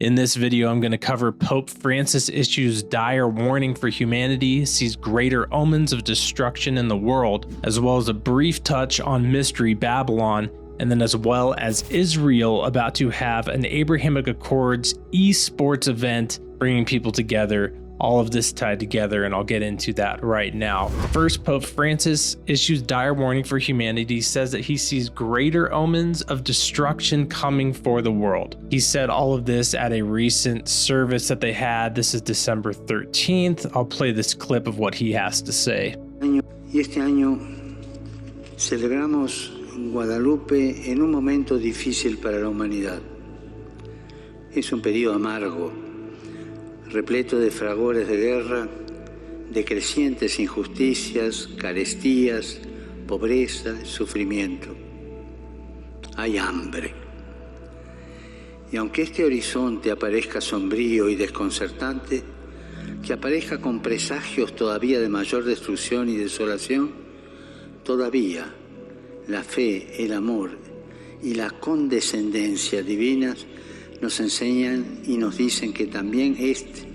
In this video, I'm going to cover Pope Francis issues dire warning for humanity, sees greater omens of destruction in the world, as well as a brief touch on Mystery Babylon, and then as well as Israel about to have an Abrahamic Accords esports event bringing people together. All of this tied together, and I'll get into that right now. First, Pope Francis issues dire warning for humanity, says that he sees greater omens of destruction coming for the world. He said all of this at a recent service that they had. This is December 13th. I'll play this clip of what he has to say. Y este año celebramos Guadalupe en un momento difícil para la humanidad. Es un periodo amargo, repleto de fragores de guerra, de crecientes injusticias, carestías, pobreza, sufrimiento. Hay hambre. Y aunque este horizonte aparezca sombrío y desconcertante, que aparezca con presagios todavía de mayor destrucción y desolación, todavía la fe, el amor y la condescendencia divinas nos enseñan y nos dicen que también este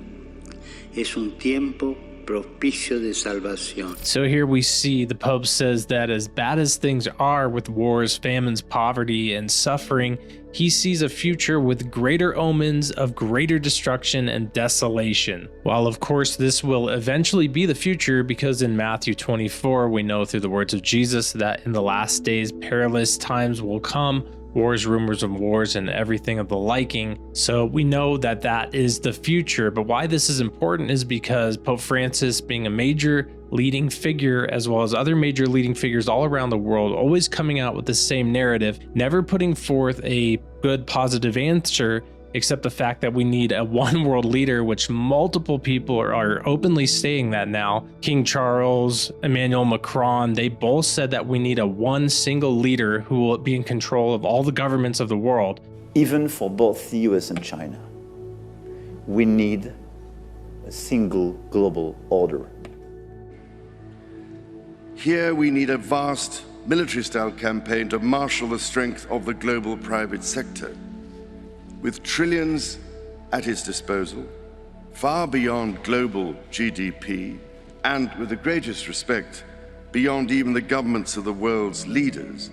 es un tiempo propicio de salvación. So here we see the Pope says that as bad as things are with wars, famines, poverty, and suffering, he sees a future with greater omens of greater destruction and desolation. While of course this will eventually be the future, because in Matthew 24 we know through the words of Jesus that in the last days perilous times will come, wars, rumors of wars, and everything of the liking. So we know that that is the future. But why this is important is because Pope Francis, being a major leading figure, as well as other major leading figures all around the world, always coming out with the same narrative, never putting forth a good positive answer, except the fact that we need a one world leader, which multiple people are openly saying that now. King Charles, Emmanuel Macron, they both said that we need a one single leader who will be in control of all the governments of the world. Even for both the US and China, we need a single global order. Here we need a vast military-style campaign to marshal the strength of the global private sector, with trillions at his disposal, far beyond global GDP, and with the greatest respect, beyond even the governments of the world's leaders.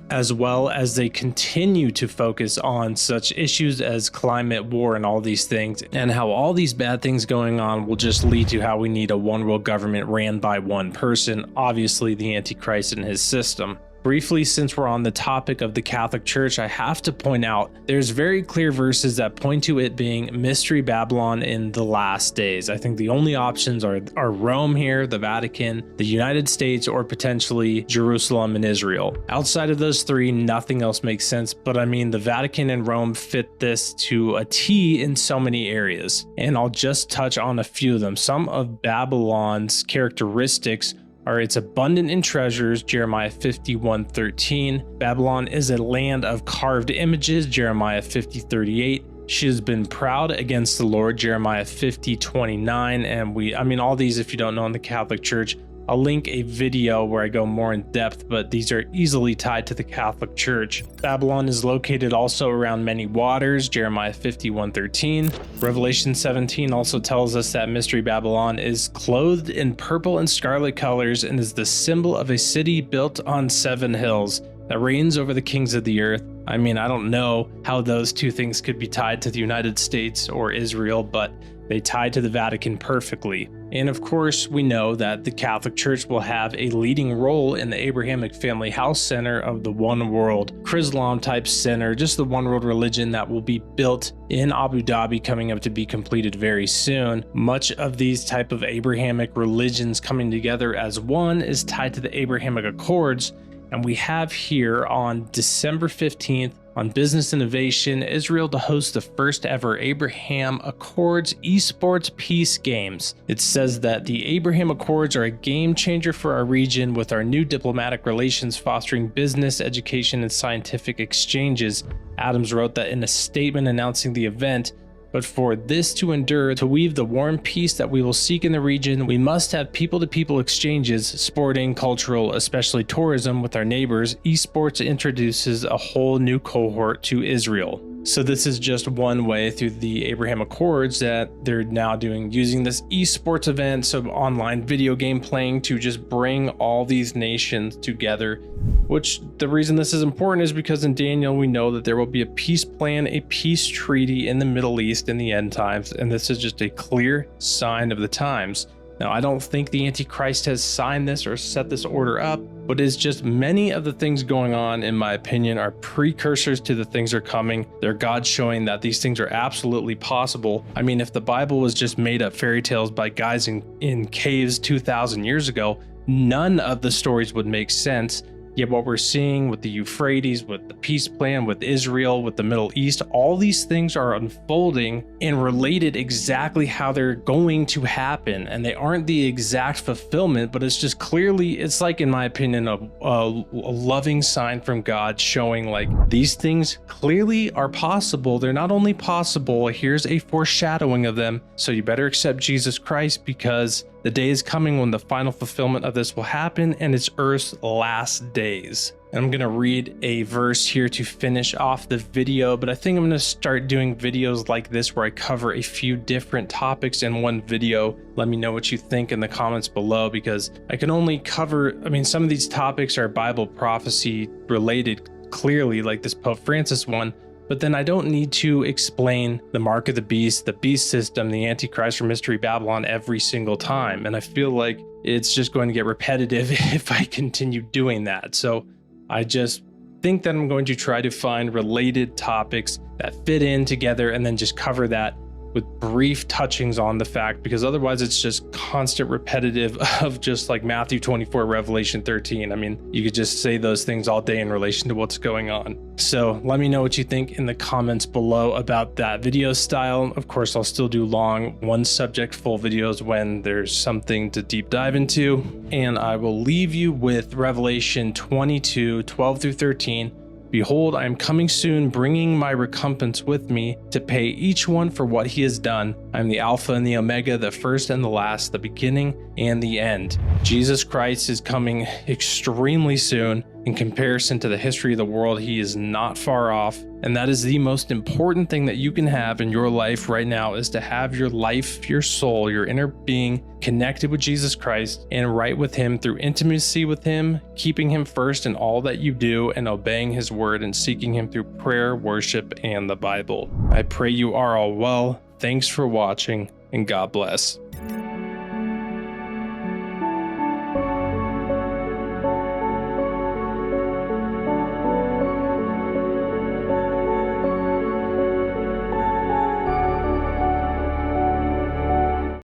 As well as they continue to focus on such issues as climate, war, and all these things, and how all these bad things going on will just lead to how we need a one world government ran by one person, obviously the Antichrist and his system. Briefly, since we're on the topic of the Catholic Church, I have to point out there's very clear verses that point to it being Mystery Babylon in the last days. I think the only options are Rome here, the Vatican, the United States, or potentially Jerusalem and Israel. Outside of those three, nothing else makes sense. But I mean, the Vatican and Rome fit this to a T in so many areas. And I'll just touch on a few of them. Some of Babylon's characteristics are it's abundant in treasures, Jeremiah 51:13. Babylon is a land of carved images, Jeremiah 50:38. She has been proud against the Lord, Jeremiah 50:29. And all these, if you don't know, in the Catholic Church, I'll link a video where I go more in depth, but these are easily tied to the Catholic Church. Babylon is located also around many waters, Jeremiah 51:13. Revelation 17 also tells us that Mystery Babylon is clothed in purple and scarlet colors and is the symbol of a city built on 7 hills that reigns over the kings of the earth. I mean, I don't know how those two things could be tied to the United States or Israel, but they tie to the Vatican perfectly. And of course, we know that the Catholic Church will have a leading role in the Abrahamic Family House Center of the One World Chrislam type center, just the one world religion that will be built in Abu Dhabi, coming up to be completed very soon. Much of these type of Abrahamic religions coming together as one is tied to the Abrahamic Accords. And we have here on December 15th, on Business Innovation, Israel to host the first ever Abraham Accords esports peace games. It says that the Abraham Accords are a game changer for our region, with our new diplomatic relations fostering business, education, and scientific exchanges. Adams wrote that in a statement announcing the event. But for this to endure, to weave the warm peace that we will seek in the region, we must have people-to-people exchanges, sporting, cultural, especially tourism with our neighbors. Esports introduces a whole new cohort to Israel. So this is just one way through the Abrahamic Accords that they're now using this esports event, so online video game playing, to just bring all these nations together. Which the reason this is important is because in Daniel we know that there will be a peace plan, a peace treaty in the Middle East in the end times, and this is just a clear sign of the times. Now, I don't think the Antichrist has signed this or set this order up, but it's just many of the things going on, in my opinion, are precursors to the things that are coming. They're God showing that these things are absolutely possible. I mean, if the Bible was just made up fairy tales by guys in caves 2,000 years ago, none of the stories would make sense. Yet what we're seeing with the Euphrates, with the peace plan, with Israel, with the Middle East, all these things are unfolding and related exactly how they're going to happen. And they aren't the exact fulfillment, but it's just clearly, it's like, in my opinion, a loving sign from God showing like these things clearly are possible. They're not only possible, here's a foreshadowing of them. So you better accept Jesus Christ, because the day is coming when the final fulfillment of this will happen, and it's Earth's last days. And I'm going to read a verse here to finish off the video, but I think I'm going to start doing videos like this where I cover a few different topics in one video. Let me know what you think in the comments below, because I can only cover, I mean, some of these topics are Bible prophecy related clearly, like this Pope Francis one. But then I don't need to explain the mark of the beast system, the Antichrist, or Mystery Babylon every single time. And I feel like it's just going to get repetitive if I continue doing that. So I just think that I'm going to try to find related topics that fit in together and then just cover that with brief touchings on the fact, because otherwise it's just constant repetitive of just like Matthew 24, Revelation 13. I mean, you could just say those things all day in relation to what's going on. So let me know what you think in the comments below about that video style. Of course, I'll still do long one subject full videos when there's something to deep dive into. And I will leave you with Revelation 22, 12 through 13. Behold, I am coming soon, bringing my recompense with me to pay each one for what he has done. I am the Alpha and the Omega, the first and the last, the beginning and the end. Jesus Christ is coming extremely soon. In comparison to the history of the world, he is not far off. And that is the most important thing that you can have in your life right now, is to have your life, your soul, your inner being connected with Jesus Christ and right with him through intimacy with him, keeping him first in all that you do, and obeying his word and seeking him through prayer, worship, and the Bible. I pray you are all well. Thanks for watching, and God bless.